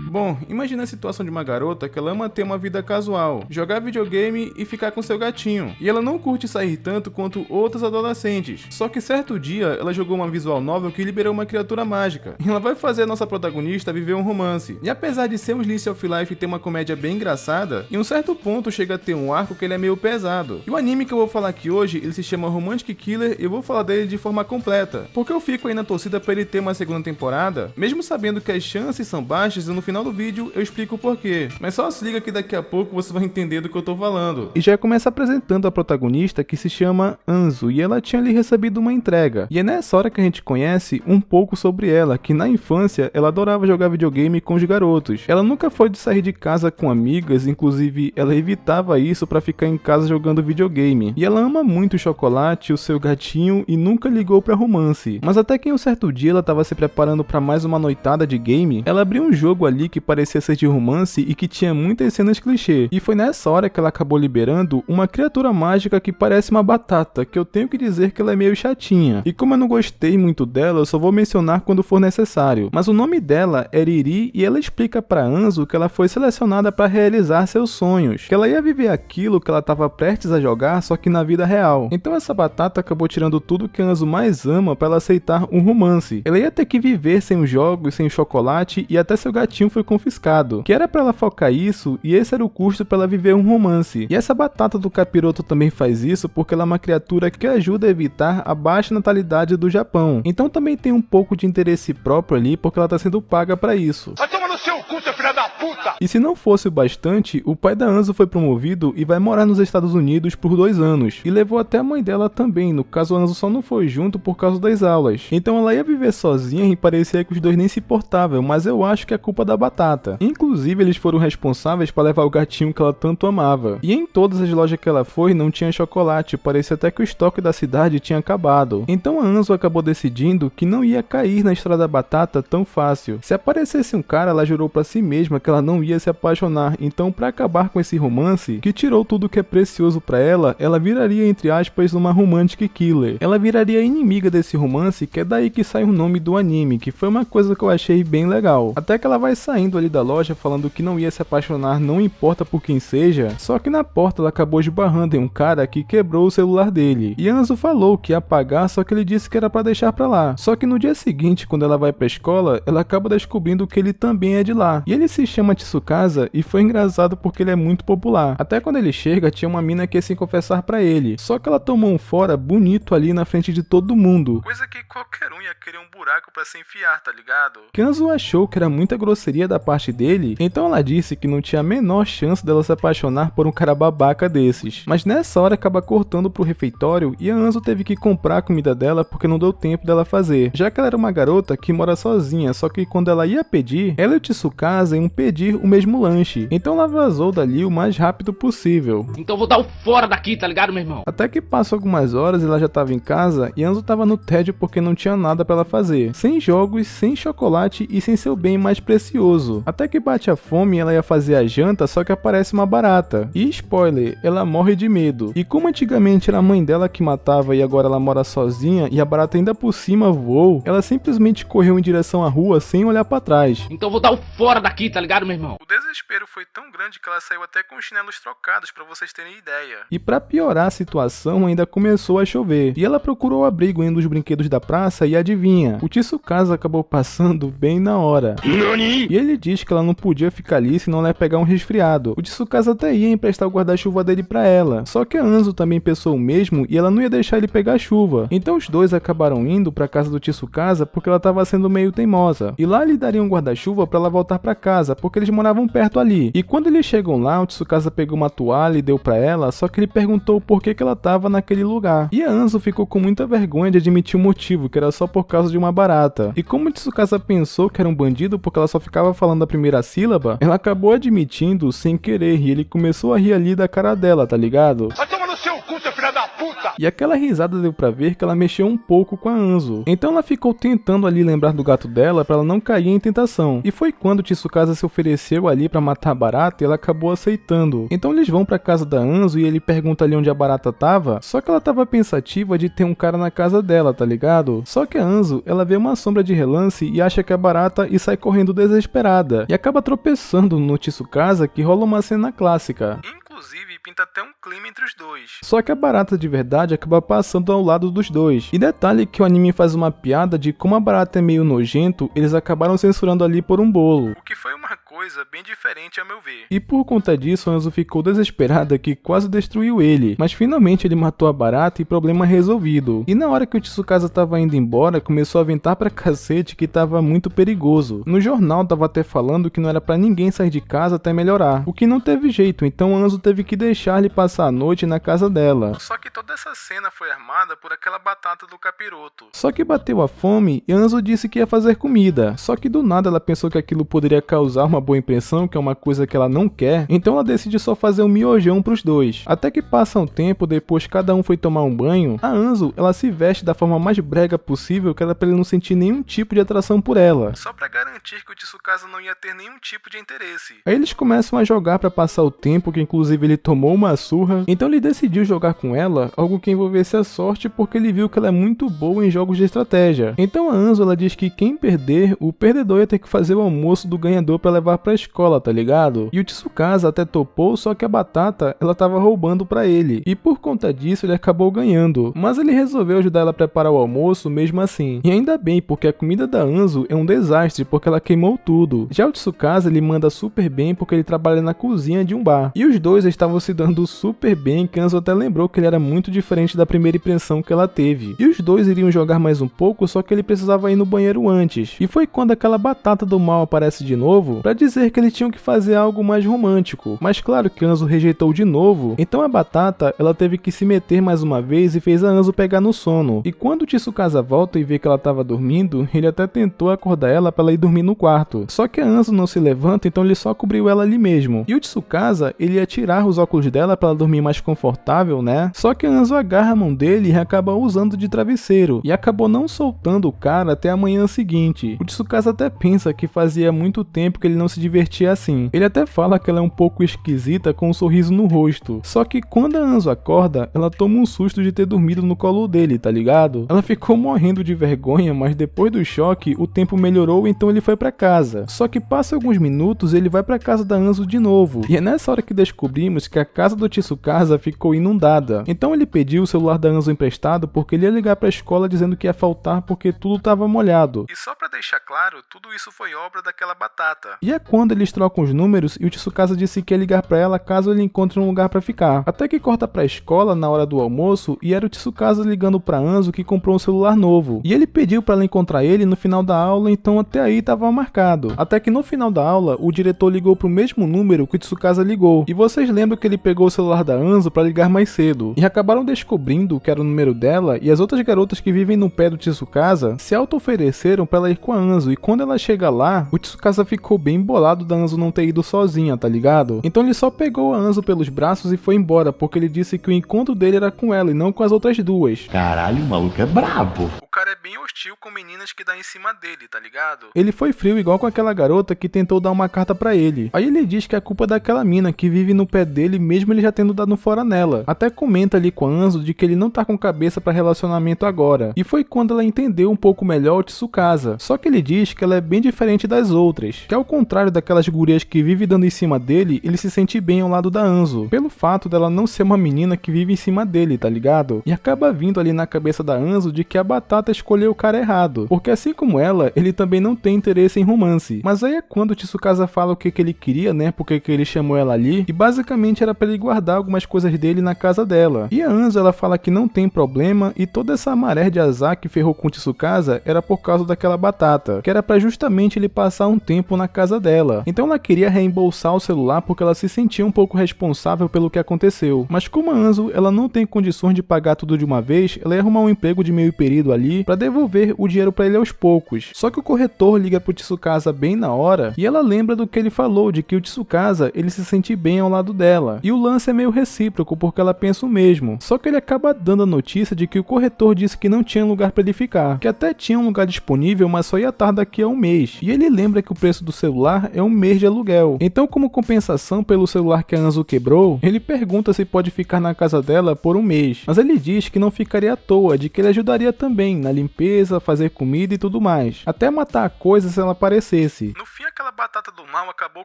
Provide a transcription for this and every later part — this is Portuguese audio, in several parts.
Bom, imagina a situação de uma garota que ela ama ter uma vida casual, jogar videogame e ficar com seu gatinho. E ela não curte sair tanto quanto outras adolescentes. Só que certo dia, ela jogou uma visual novel que liberou uma criatura mágica. E ela vai fazer a nossa protagonista viver um romance. E apesar de ser um slice of life e ter uma comédia bem engraçada, em um certo ponto chega a ter um arco que ele é meio pesado. E o anime que eu vou falar aqui hoje, ele se chama Romantic Killer e eu vou falar dele de forma completa. Porque eu fico aí na torcida pra ele ter uma segunda temporada, mesmo sabendo que as chances são baixas e no final do vídeo eu explico o porquê. Mas só se liga que daqui a pouco você vai entender do que eu tô falando. E já começa apresentando a protagonista que se chama Anzu e ela tinha ali recebido uma entrega. E é nessa hora que a gente conhece um pouco sobre ela, que na infância ela adorava jogar videogame com os garotos. Ela nunca foi de sair de casa com amigas, inclusive ela evitava isso pra ficar em casa jogando videogame. E ela ama muito o chocolate, o seu gatinho e nunca ligou pra romance. Mas até que em um certo dia ela tava se preparando pra mais uma noitada de game, ela abriu um jogo ali que parecia ser de romance e que tinha muitas cenas clichê. E foi nessa hora que ela acabou liberando uma criatura mágica que parece uma batata, que eu tenho que dizer que ela é meio chatinha. E como eu não gostei muito dela, eu só vou mencionar quando for necessário. Mas o nome dela é Riri e ela explica pra Anzu que ela foi selecionada pra realizar seus sonhos, que ela ia viver aquilo que ela tava prestes a jogar, só que na vida real. Então essa batata acabou tirando tudo que Anzu mais ama pra ela aceitar um romance. Ela ia ter que viver sem os jogos, sem o chocolate e até seu gatinho foi confiscado, que era pra ela focar isso e esse era o custo pra ela viver um romance. E essa batata do capiroto também faz isso porque ela é uma criatura que ajuda a evitar a baixa natalidade do Japão. Então também tem um pouco de interesse próprio ali porque ela tá sendo paga pra isso. Vai tomar no seu cu, seu filho da puta! E se não fosse o bastante, o pai da Anzu foi promovido e vai morar nos Estados Unidos por 2 anos. E levou até a mãe dela também, no caso a Anzu só não foi junto por causa das aulas. Então ela ia viver sozinha e parecia que os dois nem se importavam, mas eu acho que é culpa da batata. Inclusive eles foram responsáveis para levar o gatinho que ela tanto amava. E em todas as lojas que ela foi não tinha chocolate, parecia até que o estoque da cidade tinha acabado. Então a Anzu acabou decidindo que não ia cair na estrada da batata tão fácil. Se aparecesse um cara, ela jurou pra si mesma que ela não ia se apaixonar. Então pra acabar com esse romance, que tirou tudo que é precioso pra ela viraria entre aspas uma romantic killer. Ela viraria inimiga desse romance, que é daí que sai o nome do anime, que foi uma coisa que eu achei bem legal. Até que ela vai saindo ali da loja falando que não ia se apaixonar, não importa por quem seja, só que na porta ela acabou esbarrando em um cara que quebrou o celular dele. E Anzu falou que ia pagar, só que ele disse que era pra deixar pra lá. Só que no dia seguinte, quando ela vai pra escola, ela acaba descobrindo que ele também é de lá. E ele se chama Tsukasa e foi engraçado porque ele é muito popular. Até quando ele chega, tinha uma mina que ia se confessar pra ele. Só que ela tomou um fora bonito ali na frente de todo mundo. Coisa que qualquer um ia querer um buraco pra se enfiar, tá ligado? Anzu achou que era muita grosseria da parte dele, então ela disse que não tinha a menor chance dela se apaixonar por um cara babaca desses. Mas nessa hora acaba cortando pro refeitório e a Anzu teve que comprar a comida dela porque não deu tempo dela fazer, já que ela era uma garota que mora sozinha, só que quando ela ia pedir, ela e o Tsukasa iam pedir o mesmo lanche. Então ela vazou dali o mais rápido possível. Então eu vou dar o fora daqui, tá ligado, meu irmão? Até que passam algumas horas e ela já tava em casa e Anzu tava no tédio porque não tinha nada pra ela fazer. Sem jogos, sem chocolate e sem seu bem mais precioso. Até que bate a fome e ela ia fazer a janta, só que aparece uma barata. E spoiler, ela morre de medo. E como antigamente era a mãe dela que matava e agora ela mora sozinha e a barata ainda por cima voou, ela simplesmente correu em direção à rua sem olhar pra trás. Então eu vou dar o fora daqui, tá ligado, meu irmão? O desespero foi tão grande que ela saiu até com os chinelos trocados, pra vocês terem ideia. E pra piorar a situação, ainda começou a chover. E ela procurou abrigo em um dos brinquedos da praça e adivinha, o Tsukasa acabou passando bem na hora. Nani? E ele diz que ela não podia ficar ali senão ela ia pegar um resfriado. O Tsukasa até ia emprestar o guarda-chuva dele pra ela. Só que a Anzu também pensou o mesmo e ela não ia deixar ele pegar chuva. Então os dois acabaram indo pra casa do Tsukasa porque ela tava sendo meio teimosa. E lá lhe dariam um guarda-chuva pra ela voltar pra casa, porque eles moravam perto ali. E quando eles chegam lá, o Tsukasa pegou uma toalha e deu pra ela, só que ele perguntou por que ela tava naquele lugar. E a Anzu ficou com muita vergonha de admitir o motivo, que era só por causa de uma barata. E como o Tsukasa pensou que era um bandido porque ela só ficava falando a primeira sílaba, ela acabou admitindo sem querer e ele começou a rir ali da cara dela, tá ligado? Vai tomar no seu cu, seu filho da puta! E aquela risada deu pra ver que ela mexeu um pouco com a Anzo. Então ela ficou tentando ali lembrar do gato dela pra ela não cair em tentação. E foi quando Tsukasa se ofereceu ali pra matar a barata e ela acabou aceitando. Então eles vão pra casa da Anzo e ele pergunta ali onde a barata tava, só que ela tava pensativa de ter um cara na casa dela, tá ligado? Só que a Anzo, ela vê uma sombra de relance e acha que é barata e sai correndo desesperada. E acaba tropeçando no Tsukasa, que rola uma cena clássica. Inclusive, pinta até um clima entre os dois. Só que a barata de verdade acaba passando ao lado dos dois. E detalhe que o anime faz uma piada de como a barata é meio nojento, eles acabaram censurando ali por um bolo. O que foi uma coisa bem diferente a meu ver. E por conta disso, Anzo ficou desesperada que quase destruiu ele. Mas finalmente ele matou a barata e problema resolvido. E na hora que o Tsukasa tava indo embora, começou a ventar pra cacete que tava muito perigoso. No jornal tava até falando que não era pra ninguém sair de casa até melhorar. O que não teve jeito, então Anzo teve que deixar ele passar a noite na casa dela. Só que toda essa cena foi armada por aquela batata do capiroto. Só que bateu a fome e Anzo disse que ia fazer comida. Só que do nada ela pensou que aquilo poderia causar uma boa impressão, que é uma coisa que ela não quer, então ela decide só fazer um miojão pros dois. Até que passa um tempo, depois cada um foi tomar um banho, a Anzo, ela se veste da forma mais brega possível, que era pra ele não sentir nenhum tipo de atração por ela. Só pra garantir que o Tsukasa não ia ter nenhum tipo de interesse. Aí eles começam a jogar pra passar o tempo, que inclusive ele tomou uma surra, então ele decidiu jogar com ela, algo que envolvesse a sorte, porque ele viu que ela é muito boa em jogos de estratégia. Então a Anzo, ela diz que quem perder, o perdedor ia ter que fazer o almoço do ganhador pra levar pra escola, tá ligado? E o Tsukasa até topou, só que a batata, ela tava roubando pra ele, e por conta disso ele acabou ganhando, mas ele resolveu ajudar ela a preparar o almoço mesmo assim. E ainda bem, porque a comida da Anzo é um desastre, porque ela queimou tudo. Já o Tsukasa, ele manda super bem, porque ele trabalha na cozinha de um bar. E os dois estavam se dando super bem, que Anzo até lembrou que ele era muito diferente da primeira impressão que ela teve. E os dois iriam jogar mais um pouco, só que ele precisava ir no banheiro antes. E foi quando aquela batata do mal aparece de novo, pra dizer que eles tinham que fazer algo mais romântico. Mas claro que Anzo rejeitou de novo, então a batata, ela teve que se meter mais uma vez e fez a Anzo pegar no sono. E quando o Tsukasa volta e vê que ela tava dormindo, ele até tentou acordar ela pra ela ir dormir no quarto. Só que a Anzo não se levanta, então ele só cobriu ela ali mesmo. E o Tsukasa, ele ia tirar os óculos dela pra ela dormir mais confortável, né? Só que a Anzo agarra a mão dele e acaba usando de travesseiro. E acabou não soltando o cara até a manhã seguinte. O Tsukasa até pensa que fazia muito tempo que ele não se divertia assim. Ele até fala que ela é um pouco esquisita com um sorriso no rosto. Só que quando a Anzo acorda, ela toma um susto de ter dormido no colo dele, tá ligado? Ela ficou morrendo de vergonha, mas depois do choque, o tempo melhorou, então ele foi pra casa. Só que passa alguns minutos, ele vai pra casa da Anzo de novo. E é nessa hora que descobrimos que a casa do Tsukasa ficou inundada. Então ele pediu o celular da Anzo emprestado porque ele ia ligar pra escola dizendo que ia faltar porque tudo tava molhado. E só pra deixar claro, tudo isso foi obra daquela batata. E é quando eles trocam os números e o Tsukasa disse que ia ligar pra ela caso ele encontre um lugar pra ficar. Até que corta pra escola na hora do almoço e era o Tsukasa ligando pra Anzo que comprou um celular novo. E ele pediu pra ela encontrar ele no final da aula, então até aí tava marcado. Até que no final da aula, o diretor ligou pro mesmo número que o Tsukasa ligou. E vocês lembram que ele pegou o celular da Anzo pra ligar mais cedo. E acabaram descobrindo que era o número dela, e as outras garotas que vivem no pé do Tsukasa se auto-ofereceram pra ela ir com a Anzo. E quando ela chega lá, o Tsukasa ficou bem bolado da Anzo não ter ido sozinha, tá ligado? Então ele só pegou a Anzo pelos braços e foi embora, porque ele disse que o encontro dele era com ela e não com as outras duas. Caralho, o maluco é brabo. O cara é bem hostil com meninas que dá em cima dele, tá ligado? Ele foi frio igual com aquela garota que tentou dar uma carta pra ele. Aí ele diz que a culpa é daquela mina que vive no pé dele mesmo ele já tendo dado um fora nela. Até comenta ali com a Anzo de que ele não tá com cabeça pra relacionamento agora. E foi quando ela entendeu um pouco melhor o Tsukasa. Só que ele diz que ela é bem diferente das outras. Que ao contrário daquelas gurias que vivem dando em cima dele, ele se sente bem ao lado da Anzo. Pelo fato dela não ser uma menina que vive em cima dele, tá ligado? E acaba vindo ali na cabeça da Anzo de que a batata escolheu o cara errado. Porque assim como ela, ele também não tem interesse em romance. Mas aí é quando o Tsukasa fala o que ele queria, né? Porque que ele chamou ela ali. E basicamente era pra ele guardar algumas coisas dele na casa dela. E a Anzo, ela fala que não tem problema e toda essa maré de azar que ferrou com o Tsukasa era por causa daquela batata. Que era pra justamente ele passar um tempo na casa dela. Então ela queria reembolsar o celular porque ela se sentia um pouco responsável pelo que aconteceu. Mas como a Anso ela não tem condições de pagar tudo de uma vez, ela ia arrumar um emprego de meio período ali para devolver o dinheiro para ele aos poucos. Só que o corretor liga pro Tsukasa bem na hora e ela lembra do que ele falou, de que o Tsukasa ele se sente bem ao lado dela. E o lance é meio recíproco porque ela pensa o mesmo. Só que ele acaba dando a notícia de que o corretor disse que não tinha lugar para ele ficar, que até tinha um lugar disponível, mas só ia estar daqui a um mês. E ele lembra que o preço do celular é um mês de aluguel. Então, como compensação pelo celular que a Anso quebrou, ele pergunta se pode ficar na casa dela por um mês. Mas ele diz que não ficaria à toa, de que ele ajudaria também na limpeza, fazer comida e tudo mais. Até matar a coisa se ela aparecesse. No fim, aquela batata do mal acabou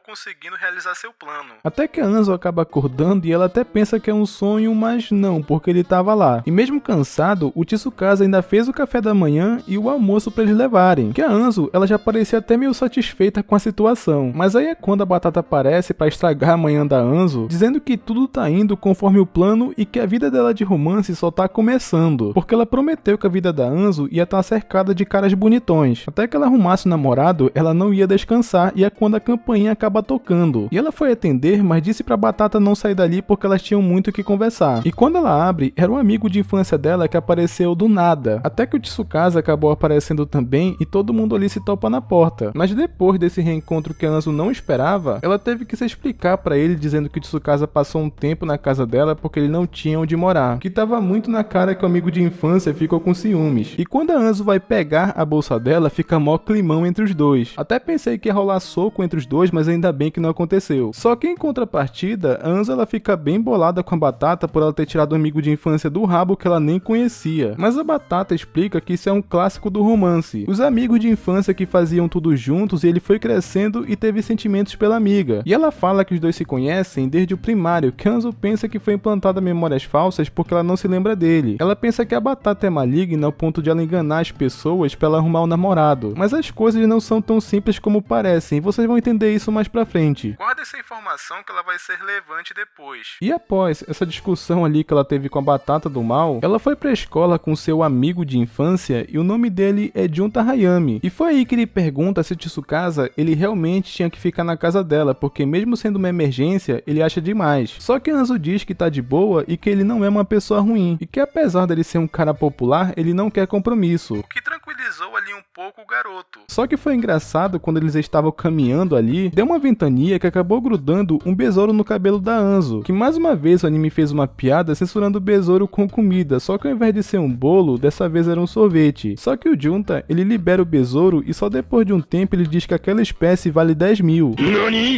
conseguindo realizar seu plano. Até que a Anso acaba acordando e ela até pensa que é um sonho, mas não, porque ele estava lá. E mesmo cansado, o Tsukasa ainda fez o café da manhã e o almoço para eles levarem. Que a Anso, ela já parecia até meio satisfeita com a situação. Mas aí é quando a batata aparece para estragar a manhã da Anso, dizendo que tudo tá indo conforme o plano e que a vida dela de romance só tá começando. Porque ela prometeu que a vida da Anso ia estar cercada de caras bonitões. Até que ela arrumasse o namorado, ela não ia descansar e é quando a campainha acaba tocando. E ela foi atender, mas disse pra batata não sair dali porque elas tinham muito o que conversar. E quando ela abre, era um amigo de infância dela que apareceu do nada. Até que o Tsukasa acabou aparecendo também e todo mundo ali se topa na porta. Mas depois desse reencontro que a Anso não esperava, ela teve que se explicar pra ele, dizendo que o Tsukasa passou um tempo na casa dela porque ele não tinha onde morar. Que tava muito na cara que o amigo de infância ficou com ciúmes. E quando a Anso vai pegar a bolsa dela, fica mó climão entre os dois. Até pensei que ia rolar soco entre os dois, mas ainda bem que não aconteceu. Só que em contrapartida, a Anso ela fica bem bolada com a batata por ela ter tirado o amigo de infância do rabo que ela nem conhecia. Mas a batata explica que isso é um clássico do romance. Os amigos de infância que faziam tudo juntos e ele foi crescendo e teve sentimentos pela amiga. E ela fala que os dois se conhecem desde o primário, que a Anso pensa que foi implantada memórias falsas porque ela não se lembra dele. Ela pensa que a batata é maligna ao ponto de ela enganar as pessoas pra ela arrumar um namorado. Mas as coisas não são tão simples como parecem, e vocês vão entender isso mais pra frente. Guarda essa informação que ela vai ser relevante depois. E após essa discussão ali que ela teve com a batata do mal, ela foi pra escola com seu amigo de infância e o nome dele é Junta Hayami. E foi aí que ele pergunta se o Tsukasa ele realmente tinha que ficar na casa dela, porque mesmo sendo uma emergência, ele acha demais. Só que Anso diz que tá de boa e que ele não é uma pessoa ruim, e que apesar dele ser um cara popular, ele não quer compromisso. O que tranquilizou ali um pouco o garoto. Só que foi engraçado quando eles estavam caminhando ali, deu uma ventania que acabou grudando um besouro no cabelo da Anso, que mais uma vez o anime fez uma piada censurando o besouro com comida, só que ao invés de ser um bolo, dessa vez era um sorvete. Só que o Junta, ele libera o besouro e só depois de um tempo ele diz que aquela espécie vale 10 mil.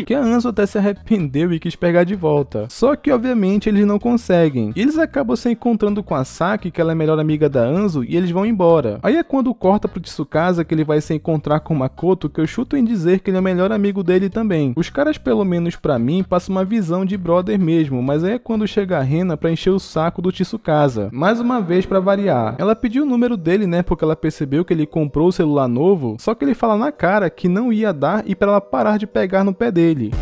Que a Anso até se arrependeu e quis pegar de volta. Só que obviamente eles não conseguem. E eles acabam se encontrando com a Saki, que ela é a melhor amiga da Anso, e eles vão embora. Aí é quando corta pro Tsukasa que ele vai se encontrar com o Makoto, que eu chuto em dizer que ele é o melhor amigo dele também. Os caras, pelo menos pra mim, passam uma visão de brother mesmo, mas aí é quando chega a Rena pra encher o saco do Tsukasa. Mais uma vez pra variar. Ela pediu o número dele, né, porque ela percebeu que ele comprou o celular novo, só que ele fala na cara que não ia dar e pra ela parar de pegar no pé dele.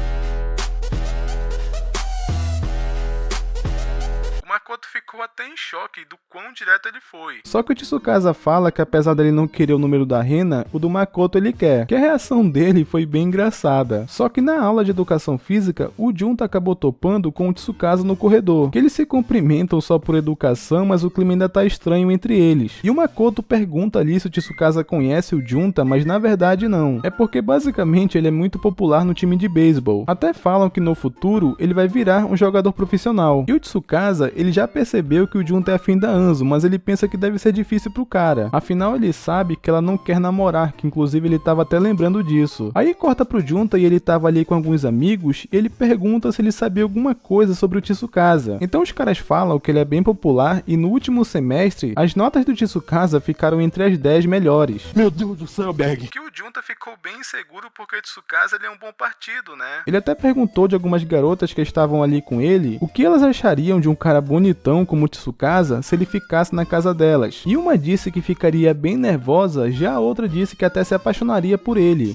Makoto ficou até em choque do quão direto ele foi. Só que o Tsukasa fala que apesar dele não querer o número da Rena, o do Makoto ele quer. Que a reação dele foi bem engraçada. Só que na aula de educação física, o Junta acabou topando com o Tsukasa no corredor. Que eles se cumprimentam só por educação, mas o clima ainda tá estranho entre eles. E o Makoto pergunta ali se o Tsukasa conhece o Junta, mas na verdade não. É porque basicamente ele é muito popular no time de beisebol. Até falam que no futuro ele vai virar um jogador profissional. E o Tsukasa, ele já percebeu que o Junta é afim da Anso, mas ele pensa que deve ser difícil pro cara. Afinal, ele sabe que ela não quer namorar, que inclusive ele tava até lembrando disso. Aí corta pro Junta e ele tava ali com alguns amigos e ele pergunta se ele sabia alguma coisa sobre o Tsukasa. Então os caras falam que ele é bem popular e no último semestre, as notas do Tsukasa ficaram entre as 10 melhores. Meu Deus do céu, Berg. Que o Junta ficou bem inseguro porque o Tsukasa ele é um bom partido, né? Ele até perguntou de algumas garotas que estavam ali com ele o que elas achariam de um cara bonitão como o Tsukasa se ele ficasse na casa delas. E uma disse que ficaria bem nervosa, já a outra disse que até se apaixonaria por ele.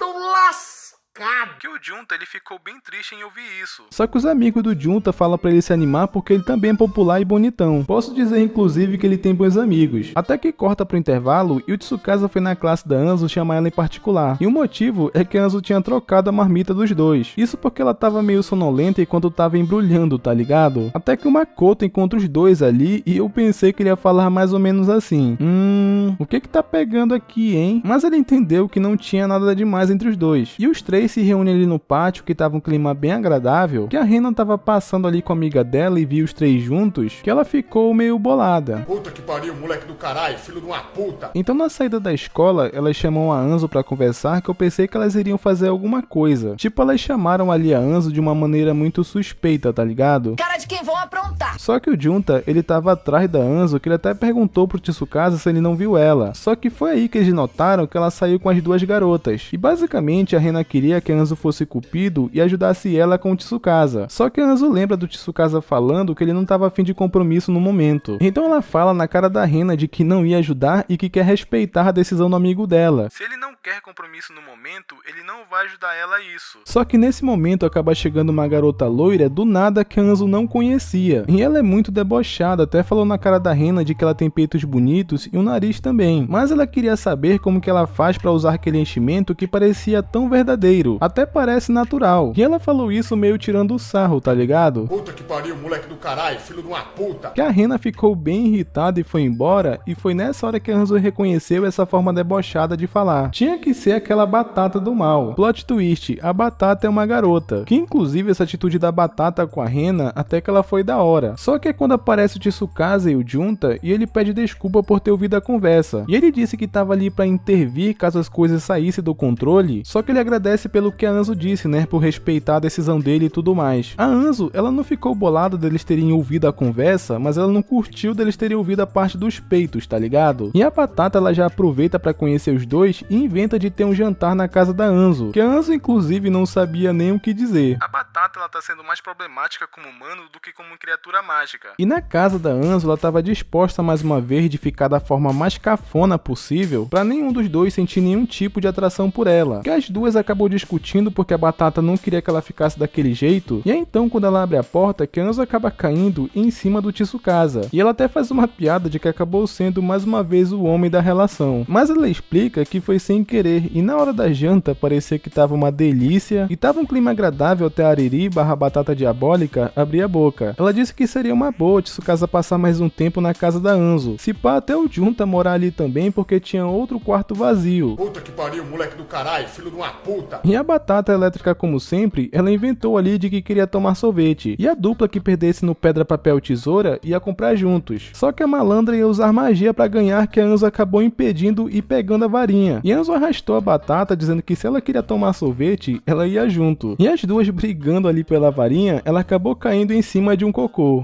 Que o Junta ele ficou bem triste em ouvir isso. Só que os amigos do Junta falam pra ele se animar porque ele também é popular e bonitão. Posso dizer inclusive que ele tem bons amigos. Até que corta pro intervalo e o Tsukasa foi na classe da Anzu chamar ela em particular. E o motivo é que a Anzu tinha trocado a marmita dos dois. Isso porque ela tava meio sonolenta enquanto tava embrulhando, tá ligado? Até que o Makoto encontra os dois ali e eu pensei que ele ia falar mais ou menos assim: o que tá pegando aqui, hein? Mas ele entendeu que não tinha nada demais entre os dois. E os três se reúnem ali no pátio, que tava um clima bem agradável, que a Rena tava passando ali com a amiga dela e viu os três juntos, que ela ficou meio bolada. Puta que pariu, moleque do caralho, filho de uma puta. Então na saída da escola, elas chamam a Anzu pra conversar, que eu pensei que elas iriam fazer alguma coisa. Tipo, elas chamaram ali a Anzu de uma maneira muito suspeita, tá ligado? Cara de quem vão aprontar. Só que o Junta, ele tava atrás da Anzu, que ele até perguntou pro Tsukasa se ele não viu ela. Só que foi aí que eles notaram que ela saiu com as duas garotas. E basicamente a Rena queria que a Anzu fosse Cupido e ajudasse ela com o Tsukasa. Só que a Anzu lembra do Tsukasa falando que ele não tava afim de compromisso no momento. Então ela fala na cara da Rena de que não ia ajudar e que quer respeitar a decisão do amigo dela. Se ele não quer compromisso no momento, ele não vai ajudar ela a isso. Só que nesse momento acaba chegando uma garota loira do nada que a Anzu não conhecia. E ela é muito debochada, até falou na cara da Rena de que ela tem peitos bonitos e um nariz também. Mas ela queria saber como que ela faz pra usar aquele enchimento que parecia tão verdadeiro. Até parece natural. E ela falou isso meio tirando o sarro, tá ligado? Puta que pariu, moleque do caralho, filho de uma puta. Que a Rena ficou bem irritada e foi embora, e foi nessa hora que a Anzu reconheceu essa forma debochada de falar. Tinha que ser aquela batata do mal. Plot twist, a batata é uma garota. Que inclusive essa atitude da batata com a Rena, até que ela foi da hora. Só que é quando aparece o Tsukasa e o Junta, e ele pede desculpa por ter ouvido a conversa. E ele disse que tava ali pra intervir caso as coisas saíssem do controle, só que ele agradece pelo que a Anzu disse, né, por respeitar a decisão dele e tudo mais. A Anzu, ela não ficou bolada deles terem ouvido a conversa, mas ela não curtiu deles terem ouvido a parte dos peitos, tá ligado? E a batata, ela já aproveita pra conhecer os dois e inventa de ter um jantar na casa da Anzu, que a Anzu inclusive não sabia nem o que dizer. A batata, ela tá sendo mais problemática como humano do que como criatura mágica. E na casa da Anzu, ela tava disposta mais uma vez de ficar da forma mais cafona possível, pra nenhum dos dois sentir nenhum tipo de atração por ela. Que as duas acabou discutindo porque a batata não queria que ela ficasse daquele jeito, e é então quando ela abre a porta que a Anzu acaba caindo em cima do Tsukasa. E ela até faz uma piada de que acabou sendo mais uma vez o homem da relação. Mas ela explica que foi sem querer, e na hora da janta parecia que tava uma delícia, e tava um clima agradável até a Ariri / batata diabólica abrir a boca. Ela disse que seria uma boa Tsukasa passar mais um tempo na casa da Anzu. Se pá, até o Junta morar ali também porque tinha outro quarto vazio. Puta que pariu, moleque do caralho, filho de uma puta. E a batata elétrica, como sempre, ela inventou ali de que queria tomar sorvete. E a dupla que perdesse no pedra, papel, tesoura ia comprar juntos. Só que a malandra ia usar magia pra ganhar, que a Anzu acabou impedindo e pegando a varinha. E a Anzu arrastou a batata dizendo que se ela queria tomar sorvete, ela ia junto. E as duas brigando ali pela varinha, ela acabou caindo em cima de um cocô.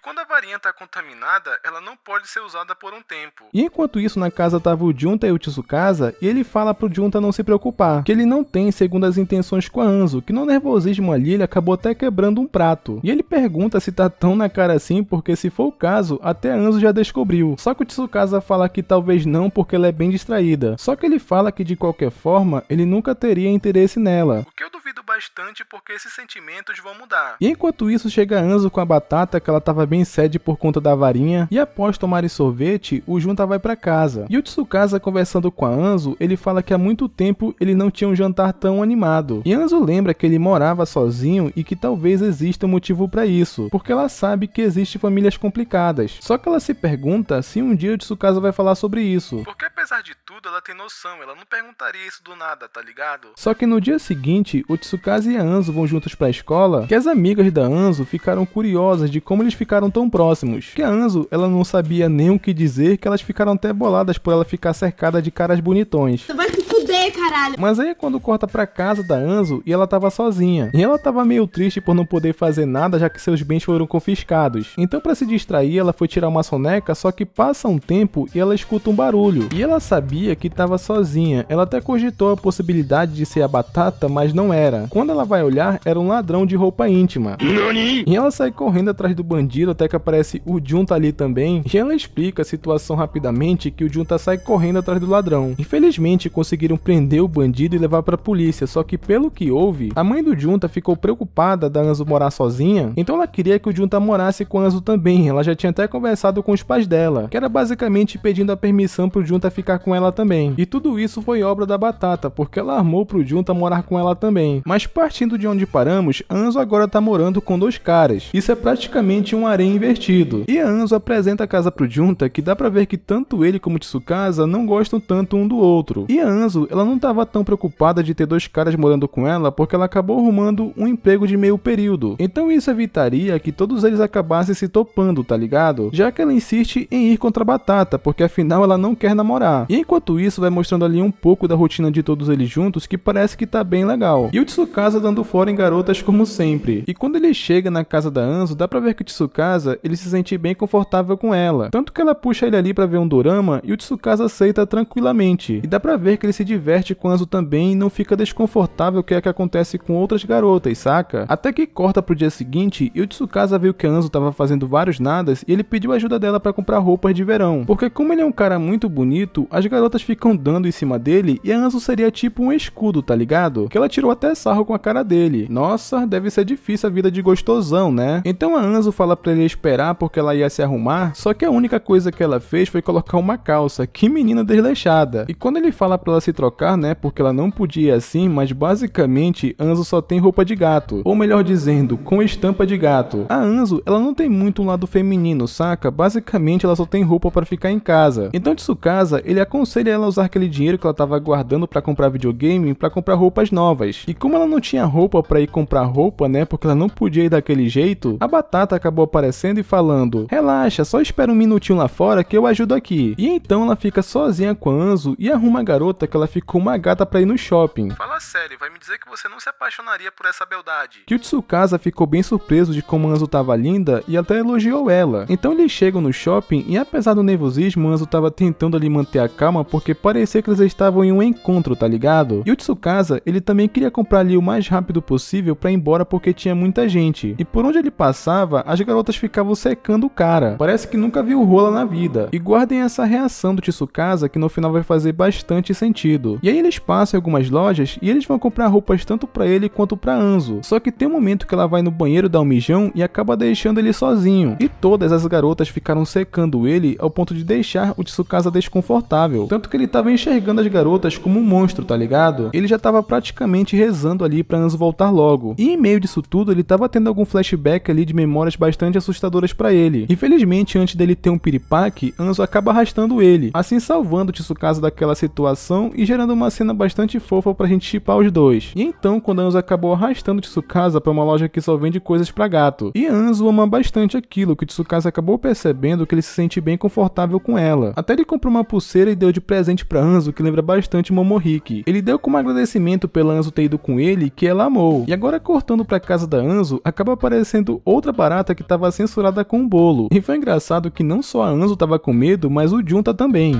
Quando a varinha tá contaminada, ela não pode ser usada por um tempo. E enquanto isso, na casa tava o Junta e o Tsukasa, e ele fala pro Junta não se preocupar, que ele não tem segundas intenções com a Anzu, que no nervosismo ali ele acabou até quebrando um prato. E ele pergunta se tá tão na cara assim, porque se for o caso, até a Anzu já descobriu. Só que o Tsukasa fala que talvez não, porque ela é bem distraída. Só que ele fala que de qualquer forma, ele nunca teria interesse nela. O que eu duvido bastante, porque esses sentimentos vão mudar. E enquanto isso, chega a Anzu com a batata, que ela tava bem sede por conta da varinha, e após tomarem sorvete, o Junta vai pra casa. E o Tsukasa, conversando com a Anzu, ele fala que há muito tempo ele não tinha um jantar tão animado. E Anzu lembra que ele morava sozinho e que talvez exista um motivo pra isso, porque ela sabe que existem famílias complicadas. Só que ela se pergunta se um dia o Tsukasa vai falar sobre isso. Porque apesar de tudo, ela tem noção, ela não perguntaria isso do nada, tá ligado? Só que no dia seguinte, o Tsukasa e a Anzu vão juntos pra escola, que as amigas da Anzu ficaram curiosas de como eles ficaram tão próximos. Que a Anzu, ela não sabia nem o que dizer, que elas ficaram até boladas por ela ficar cercada de caras bonitões. Tu vai se fuder, caralho! Mas aí é quando corta pra casa da Anzu e ela tava sozinha. E ela tava meio triste por não poder fazer nada, já que seus bens foram confiscados. Então, pra se distrair, ela foi tirar uma soneca, só que passa um tempo e ela escuta um barulho. E ela sabia que tava sozinha. Ela até cogitou a possibilidade de ser a batata, mas não era. Quando ela vai olhar, era um ladrão de roupa íntima. Nani? E ela sai correndo atrás do bandido até que aparece o Junta ali também. E ela explica a situação rapidamente, que o Junta sai correndo atrás do ladrão. Infelizmente, conseguiram prender prender o bandido e levar pra polícia, só que pelo que houve, a mãe do Junta ficou preocupada da Anzo morar sozinha, então ela queria que o Junta morasse com a Anzo também. Ela já tinha até conversado com os pais dela, que era basicamente pedindo a permissão pro Junta ficar com ela também. E tudo isso foi obra da Batata, porque ela armou pro Junta morar com ela também. Mas partindo de onde paramos, a Anzo agora tá morando com dois caras. Isso é praticamente um harém invertido. E a Anzo apresenta a casa pro Junta, que dá pra ver que tanto ele como Tsukasa não gostam tanto um do outro. E a Anzo, ela não tava tão preocupada de ter dois caras morando com ela, porque ela acabou arrumando um emprego de meio período. Então isso evitaria que todos eles acabassem se topando, tá ligado? Já que ela insiste em ir contra a Batata, porque afinal ela não quer namorar. E enquanto isso, vai mostrando ali um pouco da rotina de todos eles juntos, que parece que tá bem legal. E o Tsukasa dando fora em garotas como sempre. E quando ele chega na casa da Anzo, dá pra ver que o Tsukasa, ele se sente bem confortável com ela. Tanto que ela puxa ele ali pra ver um dorama, e o Tsukasa aceita tranquilamente. E dá pra ver que ele se diverte com a Anzo também e não fica desconfortável, que é o que acontece com outras garotas, saca? Até que corta pro dia seguinte, e o Tsukasa viu que a Anzo tava fazendo vários nadas, e ele pediu ajuda dela pra comprar roupas de verão. Porque como ele é um cara muito bonito, as garotas ficam dando em cima dele, e a Anzo seria tipo um escudo, tá ligado? Que ela tirou até sarro com a cara dele. Nossa, deve ser difícil a vida de gostosão, né? Então a Anzo fala pra ele esperar porque ela ia se arrumar, só que a única coisa que ela fez foi colocar uma calça. Que menina desleixada. E quando ele fala pra ela se trocar, né, porque ela não podia ir assim, mas basicamente Anzo só tem roupa de gato. Ou melhor dizendo, com estampa de gato. A Anzo, ela não tem muito um lado feminino, saca? Basicamente ela só tem roupa pra ficar em casa. Então Tsukasa, ele aconselha ela a usar aquele dinheiro que ela tava guardando pra comprar videogame, pra comprar roupas novas. E como ela não tinha roupa pra ir comprar roupa, né, porque ela não podia ir daquele jeito, a Batata acabou aparecendo e falando: relaxa, só espera um minutinho lá fora que eu ajudo aqui. E então ela fica sozinha com a Anzo e arruma a garota que ela ficou uma gata pra ir no shopping. Fala sério, vai me dizer que você não se apaixonaria por essa beldade? Que o Tsukasa ficou bem surpreso de como a Anzo tava linda e até elogiou ela. Então eles chegam no shopping e apesar do nervosismo, a Anzo tava tentando ali manter a calma porque parecia que eles estavam em um encontro, tá ligado? E o Tsukasa, ele também queria comprar ali o mais rápido possível pra ir embora porque tinha muita gente. E por onde ele passava, as garotas ficavam secando o cara. Parece que nunca viu rola na vida. E guardem essa reação do Tsukasa que no final vai fazer bastante sentido. E aí eles passam em algumas lojas e eles vão comprar roupas tanto pra ele quanto pra Anzo. Só que tem um momento que ela vai no banheiro dar um mijão e acaba deixando ele sozinho. E todas as garotas ficaram secando ele ao ponto de deixar o Tsukasa desconfortável. Tanto que ele tava enxergando as garotas como um monstro, tá ligado? Ele já tava praticamente rezando ali pra Anzo voltar logo. E em meio disso tudo, ele tava tendo algum flashback ali de memórias bastante assustadoras pra ele. Infelizmente, antes dele ter um piripaque, Anzo acaba arrastando ele, assim salvando o Tsukasa daquela situação e gerando uma cena bastante fofa pra gente shippar os dois. E então, quando a Anzo acabou arrastando o Tsukasa pra uma loja que só vende coisas pra gato. E a Anzo ama bastante aquilo, que o Tsukasa acabou percebendo que ele se sente bem confortável com ela. Até ele comprou uma pulseira e deu de presente pra Anzo, que lembra bastante Momohiki. Ele deu como agradecimento pela Anzo ter ido com ele, que ela amou. E agora, cortando pra casa da Anzo, acaba aparecendo outra barata que tava censurada com um bolo. E foi engraçado que não só a Anzo tava com medo, mas o Junta também.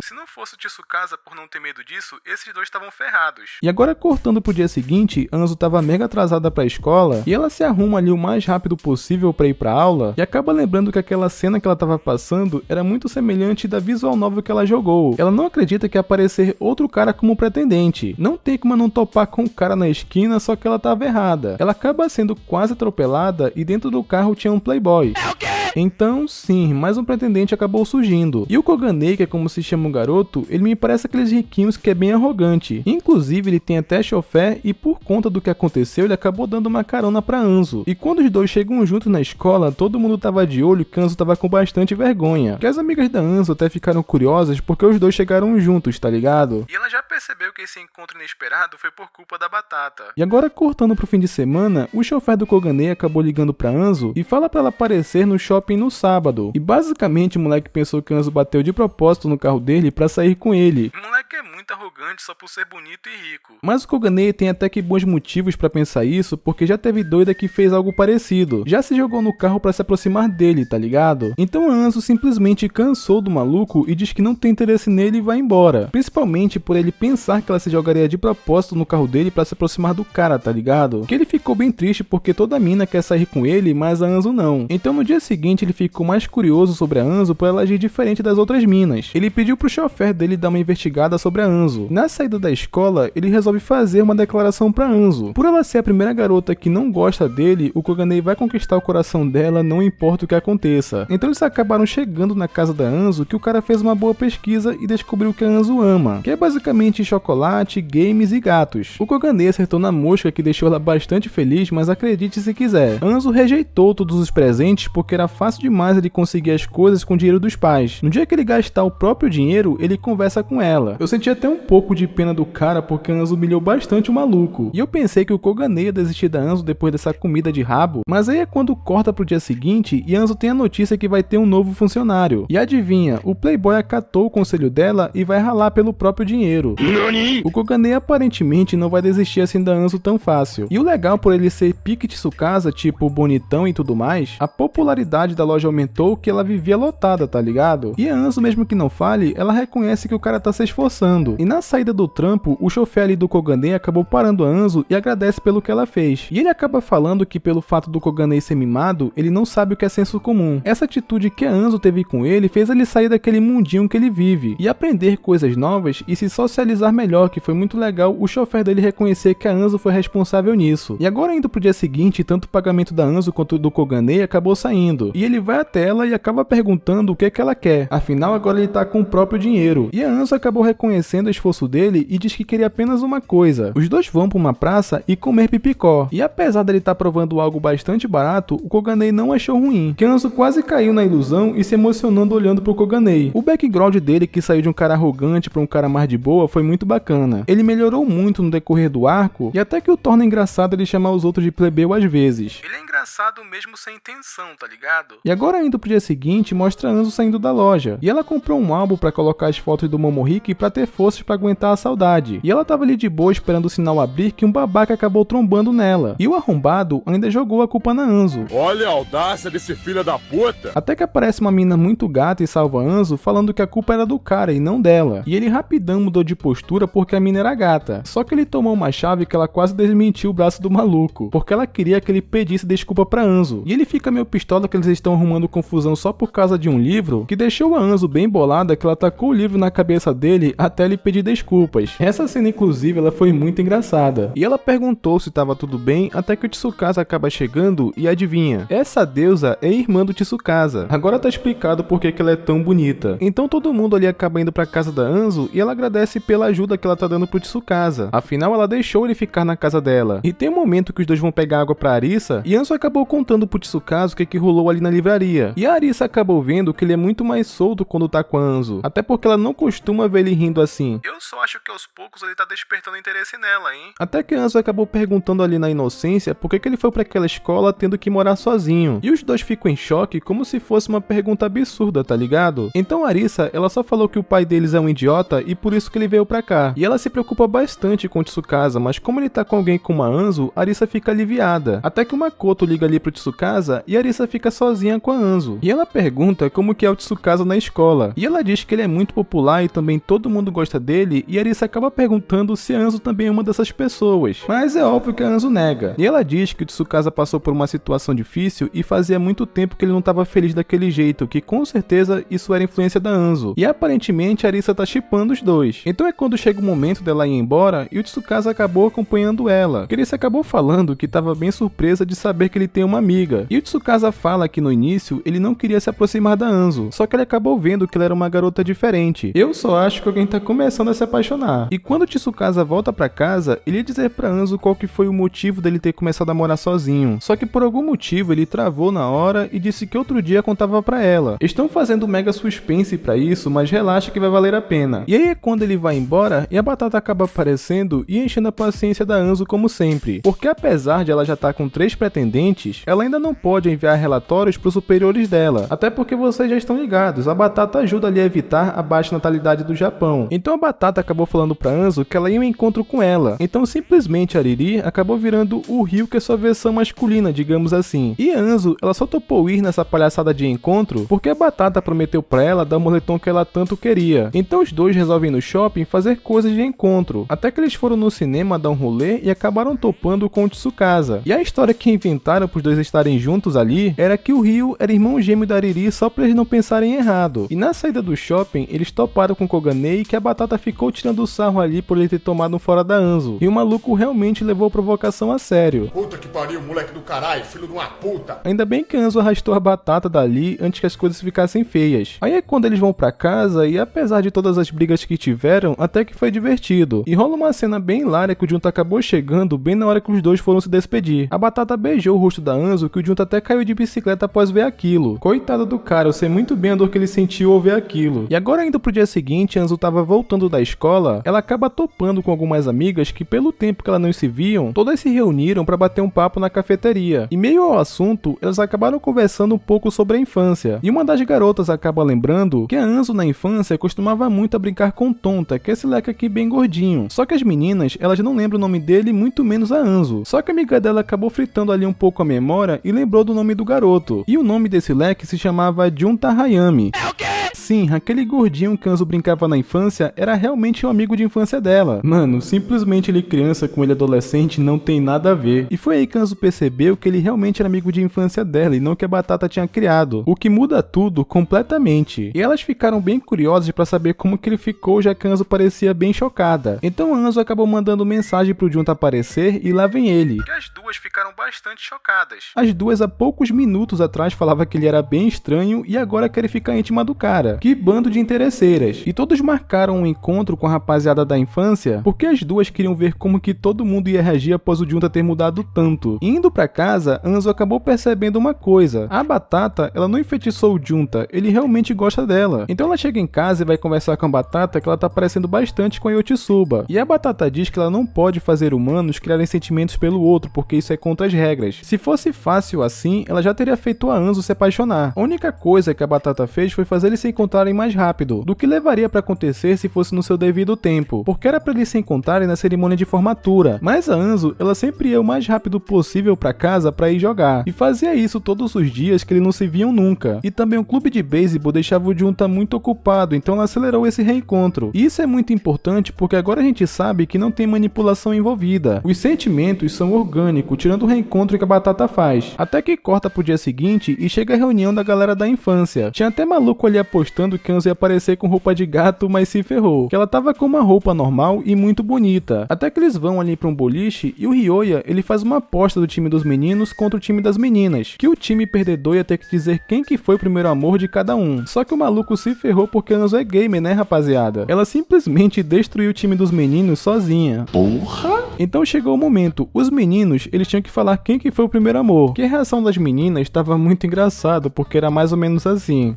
Se não fosse o Tsukasa por não ter medo disso, esses dois estavam ferrados. E agora, cortando pro dia seguinte, Anzo tava mega atrasada pra escola e ela se arruma ali o mais rápido possível pra ir pra aula e acaba lembrando que aquela cena que ela tava passando era muito semelhante da visual novel que ela jogou. Ela não acredita que ia aparecer outro cara como pretendente. Não tem como não topar com o cara na esquina, só que ela tava errada. Ela acaba sendo quase atropelada e dentro do carro tinha um playboy. Então, sim, mais um pretendente acabou surgindo. E o Koganei, que é como se chama o garoto, ele me parece aqueles riquinhos que é bem arrogante. Inclusive, ele tem até chofer e por conta do que aconteceu, ele acabou dando uma carona pra Anzo. E quando os dois chegam juntos na escola, todo mundo tava de olho que Anzo tava com bastante vergonha. Que as amigas da Anzo até ficaram curiosas porque os dois chegaram juntos, tá ligado? E ela já percebeu que esse encontro inesperado foi por culpa da Batata. E agora, cortando pro fim de semana, o chofer do Koganei acabou ligando pra Anzo e fala pra ela aparecer no shopping no sábado. E basicamente o moleque pensou que Anzo bateu de propósito no carro dele pra sair com ele. O moleque é muito arrogante só por ser bonito e rico. Mas o Koganei tem até que bons motivos pra pensar isso, porque já teve doida que fez algo parecido. Já se jogou no carro pra se aproximar dele, tá ligado? Então a Anzo simplesmente cansou do maluco e diz que não tem interesse nele e vai embora. Principalmente por ele pensar que ela se jogaria de propósito no carro dele pra se aproximar do cara, tá ligado? Que ele ficou bem triste porque toda mina quer sair com ele, mas a Anzo não. Então no dia seguinte ele ficou mais curioso sobre a Anzo por ela agir diferente das outras minas. Ele pediu pro chofer dele dar uma investigada sobre a Anzo. Na saída da escola, ele resolve fazer uma declaração pra Anzo. Por ela ser a primeira garota que não gosta dele, o Koganei vai conquistar o coração dela, não importa o que aconteça. Então eles acabaram chegando na casa da Anzo, que o cara fez uma boa pesquisa e descobriu que a Anzo ama, que é basicamente chocolate, games e gatos. O Koganei acertou na mosca, que deixou ela bastante feliz, mas acredite se quiser, Anzo rejeitou todos os presentes porque era fácil demais ele conseguir as coisas com o dinheiro dos pais. No dia que ele gastar o próprio dinheiro, ele conversa com ela. Eu senti até um pouco de pena do cara porque a Anzo humilhou bastante o maluco. E eu pensei que o Koganei ia desistir da Anzo depois dessa comida de rabo, mas aí é quando corta pro dia seguinte e Anzo tem a notícia que vai ter um novo funcionário. E adivinha, o playboy acatou o conselho dela e vai ralar pelo próprio dinheiro. O Koganei aparentemente não vai desistir assim da Anzo tão fácil. E o legal por ele ser pique Tsukasa, tipo bonitão e tudo mais, a popularidade da loja aumentou que ela vivia lotada, tá ligado? E a Anzo, mesmo que não fale, ela reconhece que o cara tá se esforçando. E na saída do trampo, o chofer ali do Koganei acabou parando a Anzo e agradece pelo que ela fez. E ele acaba falando que pelo fato do Koganei ser mimado, ele não sabe o que é senso comum. Essa atitude que a Anzo teve com ele fez ele sair daquele mundinho que ele vive e aprender coisas novas e se socializar melhor, que foi muito legal o chofer dele reconhecer que a Anzo foi responsável nisso. E agora indo pro dia seguinte, tanto o pagamento da Anzo quanto do Koganei acabou saindo. E ele vai até ela e acaba perguntando o que é que ela quer. Afinal, agora ele tá com o próprio dinheiro. E a Anzo acabou reconhecendo o esforço dele e diz que queria apenas uma coisa. Os dois vão pra uma praça e comer pipicó. E apesar dele estar provando algo bastante barato, o Koganei não achou ruim. Que Anzo quase caiu na ilusão e se emocionando olhando pro Koganei. O background dele, que saiu de um cara arrogante pra um cara mais de boa, foi muito bacana. Ele melhorou muito no decorrer do arco e até que o torna engraçado ele chamar os outros de plebeu às vezes. Ele é engraçado mesmo sem intenção, tá ligado? E agora indo pro dia seguinte, mostra a Anzo saindo da loja. E ela comprou um álbum pra colocar as fotos do Momohiki pra ter forças pra aguentar a saudade. E ela tava ali de boa esperando o sinal abrir que um babaca acabou trombando nela. E o arrombado ainda jogou a culpa na Anzo. Olha a audácia desse filho da puta! Até que aparece uma mina muito gata e salva a Anzo, falando que a culpa era do cara e não dela. E ele rapidão mudou de postura porque a mina era gata. Só que ele tomou uma chave que ela quase desmentiu o braço do maluco, porque ela queria que ele pedisse desculpa pra Anzo. E ele fica meio pistola que eles estão arrumando confusão só por causa de um livro, que deixou a Anzo bem bolada que ela tacou o livro na cabeça dele até ele pedir desculpas. Essa cena inclusive ela foi muito engraçada. E ela perguntou se tava tudo bem até que o Tsukasa acaba chegando e adivinha, essa deusa é irmã do Tsukasa. Agora tá explicado por que ela é tão bonita. Então todo mundo ali acaba indo pra casa da Anzo e ela agradece pela ajuda que ela tá dando pro Tsukasa. Afinal ela deixou ele ficar na casa dela. E tem um momento que os dois vão pegar água pra Arisa e Anzo acabou contando pro Tsukasa o que rolou ali na livraria. E a Arisa acabou vendo que ele é muito mais solto quando tá com a Anzo, até porque ela não costuma ver ele rindo assim. Eu só acho que aos poucos ele tá despertando interesse nela, hein? Até que Anzo acabou perguntando ali na inocência por que ele foi pra aquela escola tendo que morar sozinho. E os dois ficam em choque como se fosse uma pergunta absurda, tá ligado? Então a Arisa, ela só falou que o pai deles é um idiota e por isso que ele veio pra cá. E ela se preocupa bastante com o Tsukasa, mas como ele tá com alguém como a Anzo, a Arisa fica aliviada. Até que o Makoto liga ali pro Tsukasa e a Arisa fica sozinha com a Anzo. E ela pergunta como que é o Tsukasa na escola. E ela diz que ele é muito popular e também todo mundo gosta dele, e a Arisa acaba perguntando se a Anzo também é uma dessas pessoas. Mas é óbvio que a Anzo nega. E ela diz que o Tsukasa passou por uma situação difícil e fazia muito tempo que ele não tava feliz daquele jeito, que com certeza isso era influência da Anzo. E aparentemente a Arisa tá shippando os dois. Então é quando chega o momento dela ir embora e o Tsukasa acabou acompanhando ela. Que ele se acabou falando que tava bem surpresa de saber que ele tem uma amiga. E o Tsukasa fala que no início ele não queria se aproximar da Anzo, só que ele acabou vendo que ela era uma garota diferente. Eu só acho que alguém tá começando a se apaixonar. E quando o Tsukasa volta pra casa, ele ia dizer pra Anzo qual que foi o motivo dele ter começado a morar sozinho. Só que por algum motivo ele travou na hora e disse que outro dia contava pra ela. Estão fazendo mega suspense pra isso, mas relaxa que vai valer a pena. E aí é quando ele vai embora e a Batata acaba aparecendo e enchendo a paciência da Anzo como sempre. Porque apesar de ela já estar com 3 pretendentes, ela ainda não pode enviar relatórios pros superiores dela. Até porque vocês já estão ligados, a Batata ajuda ali a evitar a baixa natalidade do Japão. Então a Batata acabou falando pra Anzo que ela ia em um encontro com ela. Então simplesmente a Riri acabou virando o Ryu, que é sua versão masculina, digamos assim. E a Anzo, ela só topou ir nessa palhaçada de encontro porque a Batata prometeu pra ela dar o moletom que ela tanto queria. Então os dois resolvem ir no shopping fazer coisas de encontro. Até que eles foram no cinema dar um rolê e acabaram topando com o Tsukasa. E a história que inventaram pros dois estarem juntos ali era que o Ryo era irmão gêmeo da Ariri só pra eles não pensarem errado. E na saída do shopping, eles toparam com Koganei que a Batata ficou tirando o sarro ali por ele ter tomado um fora da Anzo. E o maluco realmente levou a provocação a sério. Puta que pariu, moleque do caralho, filho de uma puta. Ainda bem que Anzo arrastou a Batata dali antes que as coisas ficassem feias. Aí é quando eles vão pra casa e apesar de todas as brigas que tiveram, até que foi divertido. E rola uma cena bem hilária que o Junta acabou chegando bem na hora que os dois foram se despedir. A Batata beijou o rosto da Anzo que o Junta até caiu de bicicleta após ver aquilo. Coitado do cara, eu sei muito bem a dor que ele sentiu ao ver aquilo. E agora indo pro dia seguinte, Anzo tava voltando da escola, ela acaba topando com algumas amigas que pelo tempo que elas não se viam, todas se reuniram pra bater um papo na cafeteria. E meio ao assunto, elas acabaram conversando um pouco sobre a infância. E uma das garotas acaba lembrando que a Anzo na infância costumava muito a brincar com Tonta, que é esse leque aqui bem gordinho. Só que as meninas, elas não lembram o nome dele, muito menos a Anzo. Só que a amiga dela acabou fritando ali um pouco a memória e lembrou do nome do garoto. E o nome desse leque se chamava Junta Hayami. É o quê? Sim, aquele gordinho que Anzo brincava na infância era realmente um amigo de infância dela. Mano, simplesmente ele criança com ele adolescente não tem nada a ver. E foi aí que Anzo percebeu que ele realmente era amigo de infância dela e não que a Batata tinha criado. O que muda tudo completamente. E elas ficaram bem curiosas pra saber como que ele ficou, já que Anzo parecia bem chocada. Então Anzo acabou mandando mensagem pro Junta aparecer e lá vem ele. E as duas ficaram bastante chocadas. As duas há poucos minutos atrás falava que ele era bem estranho e agora quer ficar íntima do cara. Que bando de interesseiras. E todos marcaram um encontro com a rapaziada da infância porque as duas queriam ver como que todo mundo ia reagir após o Junta ter mudado tanto. E indo pra casa, Anzo acabou percebendo uma coisa. A Batata, ela não enfeitiçou o Junta, ele realmente gosta dela. Então ela chega em casa e vai conversar com a Batata que ela tá parecendo bastante com a Yotsuba. E a Batata diz que ela não pode fazer humanos criarem sentimentos pelo outro porque isso é contra as regras. Se fosse fácil assim, ela já teria feito a Anzo se apaixonar. A única coisa que a Batata fez foi fazer eles se encontrarem mais rápido, do que levaria pra acontecer se fosse no seu devido tempo, porque era pra eles se encontrarem na cerimônia de formatura. Mas a Anzo, ela sempre ia o mais rápido possível pra casa pra ir jogar, e fazia isso todos os dias que eles não se viam nunca. E também o clube de beisebol deixava o Junta muito ocupado, então ela acelerou esse reencontro. E isso é muito importante porque agora a gente sabe que não tem manipulação envolvida. Os sentimentos são orgânicos, tirando o reencontro que a Batata faz. Até que corta pro dia seguinte e chega a reunião da galera da infância. Tinha até maluco ali apostando que Anzo ia aparecer com roupa de gato, mas se ferrou. Que ela tava com uma roupa normal e muito bonita. Até que eles vão ali pra um boliche e o Ryoya, ele faz uma aposta do time dos meninos contra o time das meninas. Que o time perdedor ia ter que dizer quem que foi o primeiro amor de cada um. Só que o maluco se ferrou porque Anzo é gamer, né, rapaziada? Ela simplesmente destruiu o time dos meninos sozinha. Porra! Então chegou o momento. Os meninos, eles tinham que falar quem que foi o primeiro amor. Que a reação das meninas estava muito engraçada, porque era mais ou menos assim.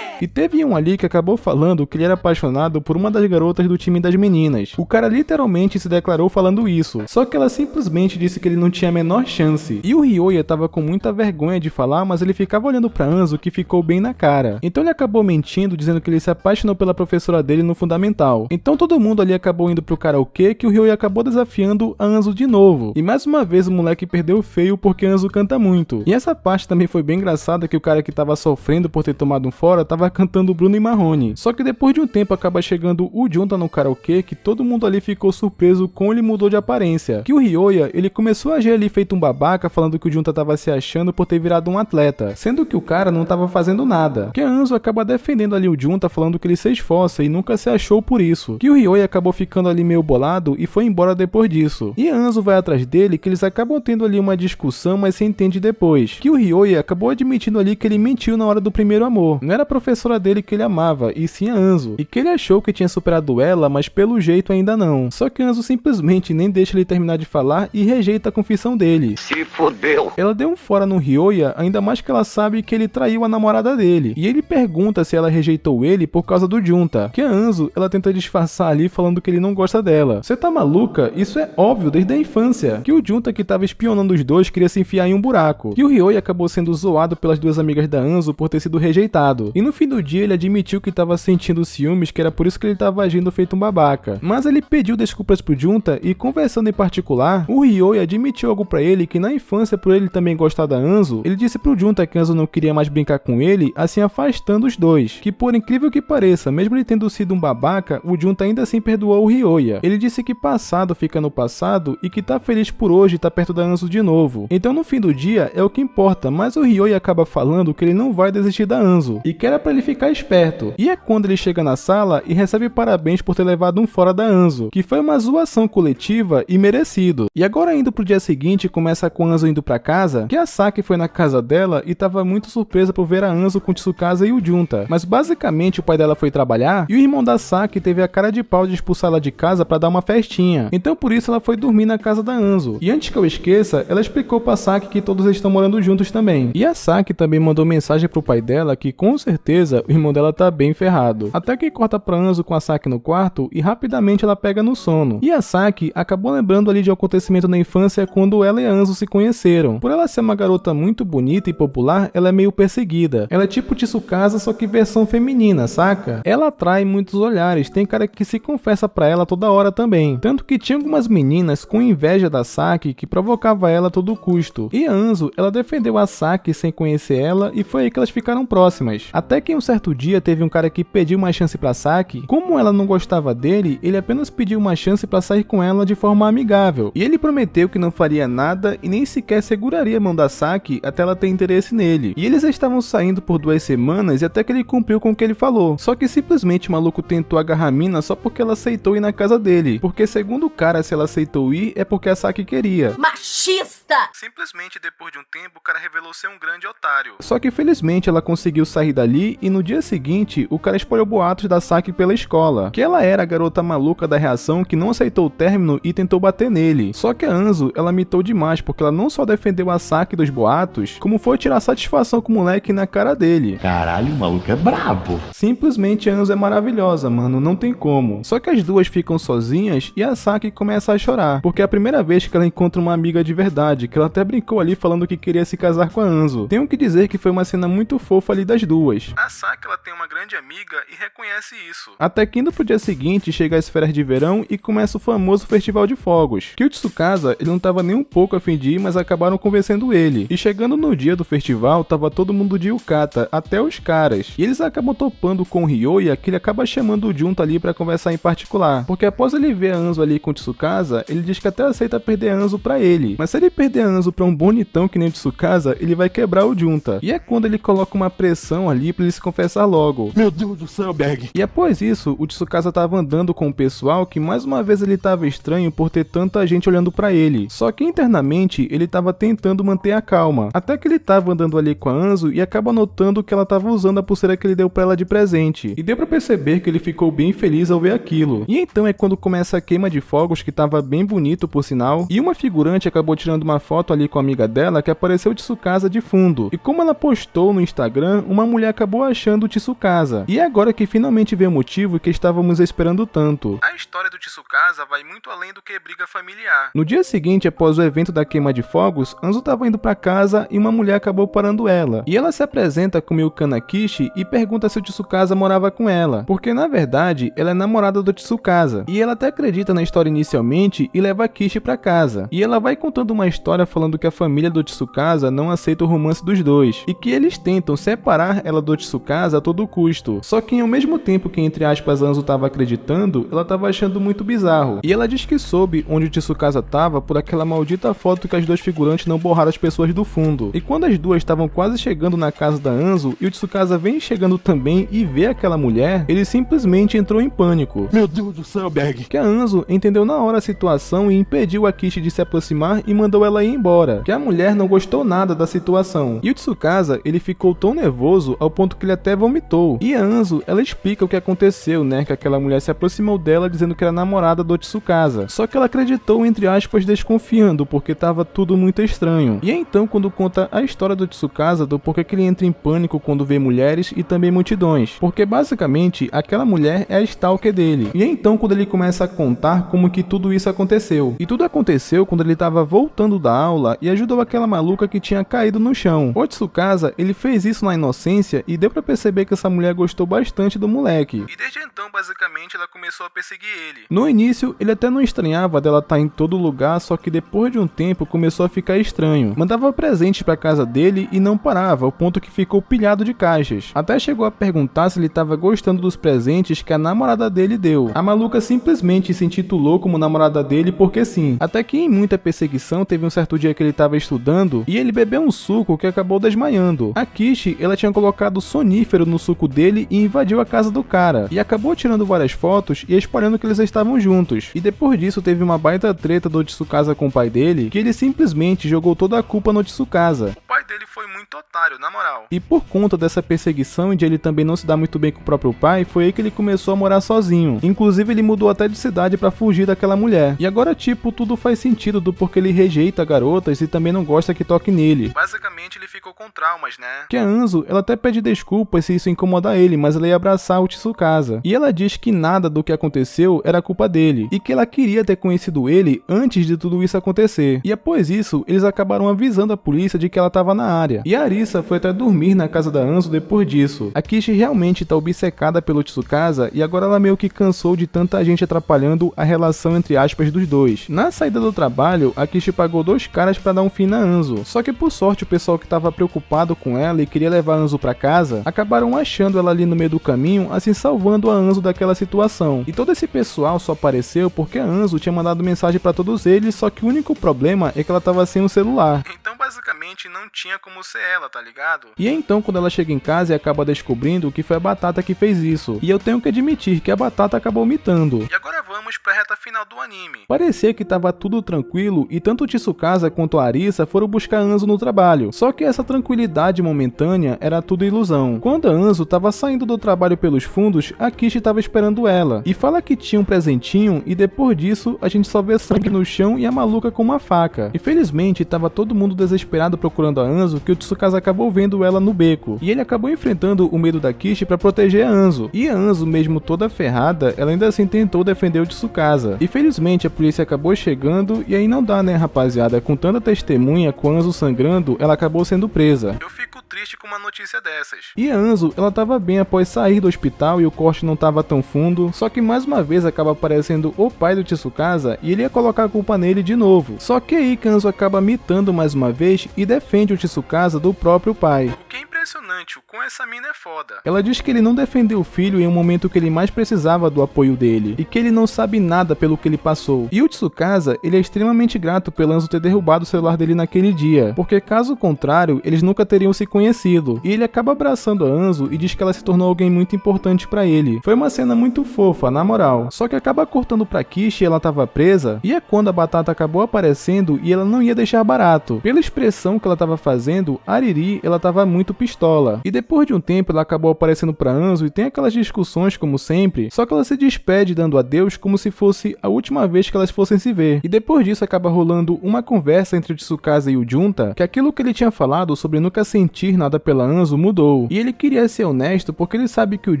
E teve um ali que acabou falando que ele era apaixonado por uma das garotas do time das meninas. O cara literalmente se declarou falando isso, só que ela simplesmente disse que ele não tinha a menor chance. E o Ryoya tava com muita vergonha de falar, mas ele ficava olhando pra Anzo que ficou bem na cara. Então ele acabou mentindo, dizendo que ele se apaixonou pela professora dele no fundamental. Então todo mundo ali acabou indo pro karaokê, que o Ryoya acabou desafiando a Anzo de novo. E mais uma vez o moleque perdeu feio porque Anzo canta muito. E essa parte também foi bem engraçada, que o cara que tava sofrendo por ter tomado um fora tava cantando Bruno e Marrone. Só que depois de um tempo acaba chegando o Junta no karaokê, que todo mundo ali ficou surpreso com ele mudou de aparência. Que o Ryoya, ele começou a agir ali feito um babaca, falando que o Junta tava se achando por ter virado um atleta, sendo que o cara não tava fazendo nada. Que a Anzo acaba defendendo ali o Junta, falando que ele se esforça e nunca se achou por isso. Que o Ryoya acabou ficando ali meio bolado e foi embora depois disso. E a Anzo vai atrás dele, que eles acabam tendo ali uma discussão, mas se entende depois. Que o Ryoya acabou admitindo ali que ele mentiu na hora do primeiro amor. Não era a professora dele que ele amava, e sim a Anzo. E que ele achou que tinha superado ela, mas pelo jeito ainda não. Só que a Anzo simplesmente nem deixa ele terminar de falar e rejeita a confissão dele. Se fodeu. Ela deu um fora no Ryoya, ainda mais que ela sabe que ele traiu a namorada dele. E ele pergunta se ela rejeitou ele por causa do Junta. Que a Anzo, ela tenta disfarçar ali falando que ele não gosta dela. Você tá maluca? Isso é óbvio desde a infância. Que o Junta que tava espionando os dois queria se enfiar em um buraco. Que o Ryoya acabou sendo zoado pelas duas amigas da Anzo por ter sido rejeitado. E no fim do dia ele admitiu que estava sentindo ciúmes, que era por isso que ele estava agindo feito um babaca. Mas ele pediu desculpas pro Junta e, conversando em particular, o Ryoi admitiu algo pra ele, que na infância, por ele também gostar da Anzo, ele disse pro Junta que Anzo não queria mais brincar com ele, assim afastando os dois. Que por incrível que pareça, mesmo ele tendo sido um babaca, o Junta ainda assim perdoou o Ryoya. Ele disse que passado fica no passado e que tá feliz por hoje estar perto da Anzo de novo. Então no fim do dia é o que importa, mas o Ryoya acaba falando que ele não vai desistir da Anzo e que era pra ele ficar esperto. E é quando ele chega na sala e recebe parabéns por ter levado um fora da Anzo, que foi uma zoação coletiva e merecido. E agora indo pro dia seguinte, começa com a Anzo indo pra casa, que a Saki foi na casa dela e tava muito surpresa por ver a Anzo com o Tsukasa e o Junta. Mas basicamente o pai dela foi trabalhar e o irmão da Saki teve a cara de pau de expulsá-la de casa pra dar uma festinha. Então por isso ela foi dormir na casa da Anzo. E antes que eu esqueça, ela explicou pra Saki que todos estão morando juntos também. E a Saki também mandou mensagem pro pai dela que com certeza o irmão dela tá bem ferrado. Até que corta pra Anzo com a Saki no quarto e rapidamente ela pega no sono. E a Saki acabou lembrando ali de um acontecimento na infância quando ela e a Anzo se conheceram. Por ela ser uma garota muito bonita e popular, ela é meio perseguida. Ela é tipo Tsukasa, só que versão feminina, saca? Ela atrai muitos olhares, tem cara que se confessa pra ela toda hora também. Tanto que tinha algumas meninas com inveja da Saki que provocava ela a todo custo. E a Anzo, ela defendeu a Saki sem conhecer ela e foi aí que elas ficaram próximas. Até que em um certo dia teve um cara que pediu uma chance pra Saki. Como ela não gostava dele, ele apenas pediu uma chance pra sair com ela de forma amigável. E ele prometeu que não faria nada e nem sequer seguraria a mão da Saki até ela ter interesse nele. E eles estavam saindo por 2 semanas e até que ele cumpriu com o que ele falou. Só que simplesmente o maluco tentou agarrar a mina só porque ela aceitou ir na casa dele. Porque segundo o cara, se ela aceitou ir, é porque a Saki queria. Machista! Simplesmente depois de um tempo, o cara revelou ser um grande otário. Só que felizmente ela conseguiu sair dali e no dia seguinte, o cara espalhou boatos da Saki pela escola. Que ela era a garota maluca da reação que não aceitou o término e tentou bater nele. Só que a Anzo, ela mitou demais porque ela não só defendeu a Saki dos boatos, como foi tirar satisfação com o moleque na cara dele. Caralho, o maluco é brabo. Simplesmente a Anzo é maravilhosa, mano, não tem como. Só que as duas ficam sozinhas e a Saki começa a chorar, porque é a primeira vez que ela encontra uma amiga de verdade, que ela até brincou ali falando que queria se casar com a Anzo. Tenho que dizer que foi uma cena muito fofa ali das duas. A Saki, ela tem uma grande amiga e reconhece isso. Até que indo pro dia seguinte, chega as férias de verão e começa o famoso festival de fogos, que o Tsukasa, ele não tava nem um pouco a fim de ir, mas acabaram convencendo ele. E chegando no dia do festival, tava todo mundo de yukata, até os caras. E eles acabam topando com o Ryoya, que ele acaba chamando o Junta ali pra conversar em particular. Porque após ele ver a Anzo ali com o Tsukasa, ele diz que até aceita perder a Anzo pra ele. Mas se ele perder a Anzo pra um bonitão que nem o Tsukasa, ele vai quebrar o Junta. E é quando ele coloca uma pressão ali pra ele se confessar logo. Meu Deus do céu, Berg. E após isso, o Tsukasa tava andando com o pessoal que mais uma vez ele tava estranho por ter tanta gente olhando pra ele. Só que internamente ele tava tentando manter a calma. Até que ele tava andando ali com a Anzo e acaba notando que ela tava usando a pulseira que ele deu pra ela de presente. E deu pra perceber que ele ficou bem feliz ao ver aquilo. E então é quando começa a queima de fogos, que tava bem bonito por sinal. E uma figurante acabou tirando uma foto ali com a amiga dela que apareceu o Tsukasa de fundo. E como ela postou no Instagram, uma mulher acabou achando o Tsukasa. E é agora que finalmente veio o motivo que estávamos esperando tanto. A história do Tsukasa vai muito além do que briga familiar. No dia seguinte, após o evento da queima de fogos, Anzo tava indo pra casa e uma mulher acabou parando ela. E ela se apresenta como Yukana Kishi e pergunta se o Tsukasa morava com ela, porque na verdade ela é namorada do Tsukasa. E ela até acredita na história inicialmente e leva a Kishi pra casa. E ela vai contando uma história falando que a família do Tsukasa não aceita o romance dos dois e que eles tentam separar ela do Tsukasa a todo custo. Só que ao mesmo tempo que, entre aspas, Anzo tava acreditando, ela tava achando muito bizarro. E ela diz que soube onde o Tsukasa tava por aquela maldita foto que as duas figurantes não borraram as pessoas do fundo. E quando as duas estavam quase chegando na casa da Anzo e o Tsukasa vem chegando também e vê aquela mulher, ele simplesmente entrou em pânico. Meu Deus do céu, Berg. Que a Anzo entendeu na hora a situação e impediu a Kishi de se aproximar e mandou ela ir embora. Que a mulher não gostou nada da situação. E o Tsukasa, ele ficou tão nervoso ao ponto que ele até vomitou. E a Anzo, ela explica o que aconteceu, né? Que aquela mulher se aproximou dela dizendo que era namorada do Tsukasa. Só que ela acreditou, entre aspas, desconfiando, porque tava tudo muito estranho. E é então quando conta a história do Tsukasa, do porquê que ele entra em pânico quando vê mulheres e também multidões. Porque basicamente, aquela mulher é a stalker dele. E é então quando ele começa a contar como que tudo isso aconteceu. E tudo aconteceu quando ele tava voltando da aula e ajudou aquela maluca que tinha caído no chão. O Tsukasa, ele fez isso na inocência e deu pra perceber que essa mulher gostou bastante do moleque. E desde então, basicamente, ela começou a perseguir ele. No início, ele até não estranhava dela estar em todo lugar, só que depois de um tempo começou a ficar estranho. Mandava presente pra casa dele e não parava, ao ponto que ficou pilhado de caixas. Até chegou a perguntar se ele estava gostando dos presentes que a namorada dele deu. A maluca simplesmente se intitulou como namorada dele porque sim. Até que em muita perseguição teve um certo dia que ele estava estudando e ele bebeu um suco que acabou desmaiando. A Kishi, ela tinha colocado sonífero no suco dele e invadiu a casa do cara. E acabou tirando várias fotos e espalhando que eles estavam juntos. E depois disso teve uma baita treta do Tsukasa com o pai dele, que ele simplesmente jogou toda a culpa no Tsukasa. O pai dele foi muito otário, na moral. E por conta dessa perseguição e de ele também não se dar muito bem com o próprio pai, foi aí que ele começou a morar sozinho. Inclusive ele mudou até de cidade pra fugir daquela mulher. E agora tipo, tudo faz sentido do porquê ele rejeita garotas e também não gosta que toque nele. Basicamente ele ficou com traumas, né? Que a Anzu, ela até pede desculpas se isso incomodar ele, mas ela ia abraçar o Tsukasa. E ela diz que nada do que aconteceu era culpa dele, e que ela queria ter conhecido ele antes de tudo isso acontecer. E após isso, eles acabaram avisando a polícia de que ela estava na área. E a Arisa foi até dormir na casa da Anzu depois disso. A Kishi realmente tá obcecada pelo Tsukasa e agora ela meio que cansou de tanta gente atrapalhando a relação entre aspas dos dois. Na saída do trabalho, a Kishi pagou 2 caras pra dar um fim na Anzu. Só que por sorte o pessoal que tava preocupado com ela e queria levar a Anzu pra casa, acabaram achando ela ali no meio do caminho, assim salvando a Anzu daquela situação. E todo esse pessoal só apareceu porque a Anzu tinha mandado mensagem pra todos eles, só que o único problema é que ela tava sem um celular. Então basicamente não tinha como ser ela, tá ligado? E é então quando ela chega em casa e acaba descobrindo que foi a Batata que fez isso. E eu tenho que admitir que a Batata acabou mitando. E agora vamos pra reta final do anime. Parecia que tava tudo tranquilo e tanto o Tsukasa quanto a Arisa foram buscar a Anzu no trabalho. Só que essa tranquilidade momentânea era tudo ilusão. Quando a Anzu tava saindo do trabalho pelos fundos, a Kishi tava esperando ela. E fala que tinha um presentinho e depois disso a gente só vê sangue no chão e a maluca com uma faca. Infelizmente tava todo mundo desesperado procurando a Anzu, que o Tsukasa acabou vendo ela no beco. E ele acabou enfrentando o medo da Kishi pra proteger a Anzu. E a Anzu, mesmo toda ferrada, ela ainda assim tentou defender o Tsukasa. Infelizmente a polícia acabou chegando e aí não dá, né, rapaziada? Com tanta testemunha, com a Anzu sangrando, ela acabou sendo presa. Eu fico triste com uma notícia dessas. E a Anzu, ela tava bem após sair do hospital e o corte não tava tão fundo, só que mais uma vez acaba aparecendo o pai do Tsukasa e ele ia colocar a culpa nele de novo. Só que aí que a Anzu acaba mitando mais uma vez e defende o Tsukasa do próprio pai. O que é impressionante, o quão essa mina é foda. Ela diz que ele não defendeu o filho em um momento que ele mais precisava do apoio dele, e que ele não sabe nada pelo que ele passou. E o Tsukasa, ele é extremamente grato pela Anzu ter derrubado o celular dele naquele dia, porque caso contrário, eles nunca teriam se conhecido. E ele acaba abraçando a Anzu e diz que ela se tornou alguém muito importante pra ele. Foi uma cena muito fofa, na moral. Só que acaba cortando pra Kishi e ela tava presa, e é quando a Batata acabou aparecendo e ela não ia deixar barato. Pela expressão que ela tava fazendo, a Ariri, ela tava muito pistola. E depois de um tempo ela acabou aparecendo pra Anzu e tem aquelas discussões como sempre, só que ela se despede dando adeus como se fosse a última vez que elas fossem se ver. E depois disso acaba rolando uma conversa entre o Tsukasa e o Junta, que aquilo que ele tinha falado sobre nunca sentir nada pela Anzu mudou. E ele queria ser honesto porque ele sabe que o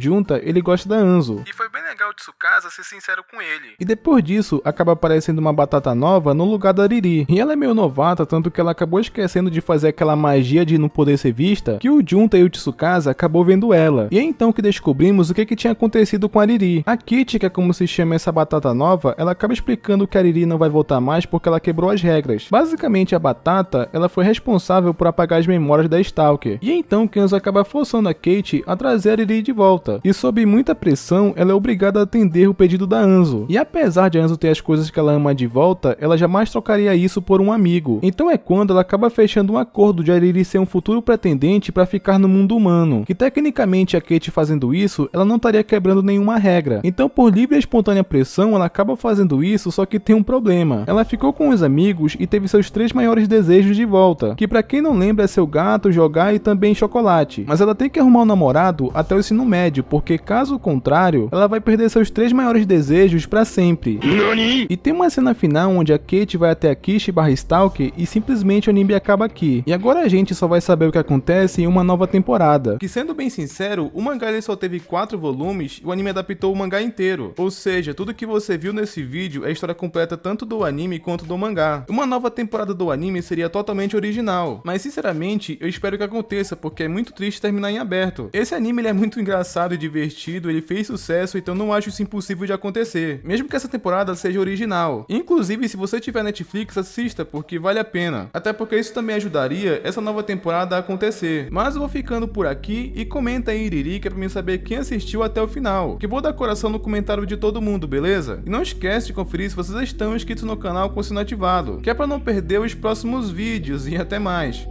Junta, ele gosta da Anzu. E foi bem legal o Tsukasa ser sincero com ele. E depois disso, acaba aparecendo uma Batata nova no lugar da Ariri. E ela é meio novata, tanto que ela acabou esquecendo de fazer aquela magia de não poder ser vista, que o Junta e o Tsukasa acabou vendo ela. E é então que descobrimos o que tinha acontecido com a Ariri. A Kitty, que é como se chama essa Batata nova, ela acaba explicando que a Ariri não vai voltar mais porque ela quebrou as regras. Basicamente, a Batata, ela foi responsável por apagar as memórias da Stalker. E é então que Anzu acaba forçando a Kate a trazer a Ariri de volta. E sob muita pressão, ela é obrigada a atender o pedido da Anzu. E apesar de Anzu ter as coisas que ela ama de volta, ela jamais trocaria isso por um amigo. Então é quando ela acaba fechando um acordo de Ariri ser um futuro pretendente para ficar no mundo humano. Que tecnicamente a Kate fazendo isso, ela não estaria quebrando nenhuma regra. Então por livre e espontânea pressão, ela acaba fazendo isso, só que tem um problema. Ela ficou com os amigos e teve seus 3 maiores desejos de volta. Que pra quem não lembra é seu gato, jogar e também chocolate. Mas ela tem que arrumar um namorado até o ensino médio, porque caso contrário, ela vai perder seus 3 maiores desejos pra sempre. Nani? E tem uma cena final onde a Kate vai até a Kishi / Stalker e simplesmente o anime acaba aqui. E agora a gente só vai saber o que acontece em uma uma nova temporada. Que, sendo bem sincero, o mangá ele só teve 4 volumes e o anime adaptou o mangá inteiro. Ou seja, tudo que você viu nesse vídeo é a história completa tanto do anime quanto do mangá. Uma nova temporada do anime seria totalmente original, mas sinceramente eu espero que aconteça, porque é muito triste terminar em aberto. Esse anime ele é muito engraçado e divertido, ele fez sucesso, então não acho isso impossível de acontecer, mesmo que essa temporada seja original. Inclusive, se você tiver Netflix, assista, porque vale a pena, até porque isso também ajudaria essa nova temporada a acontecer. Mas eu vou ficando por aqui e comenta aí, Iririca, pra mim saber quem assistiu até o final, que eu vou dar coração no comentário de todo mundo, beleza? E não esquece de conferir se vocês estão inscritos no canal com o sino ativado, que é pra não perder os próximos vídeos, e até mais.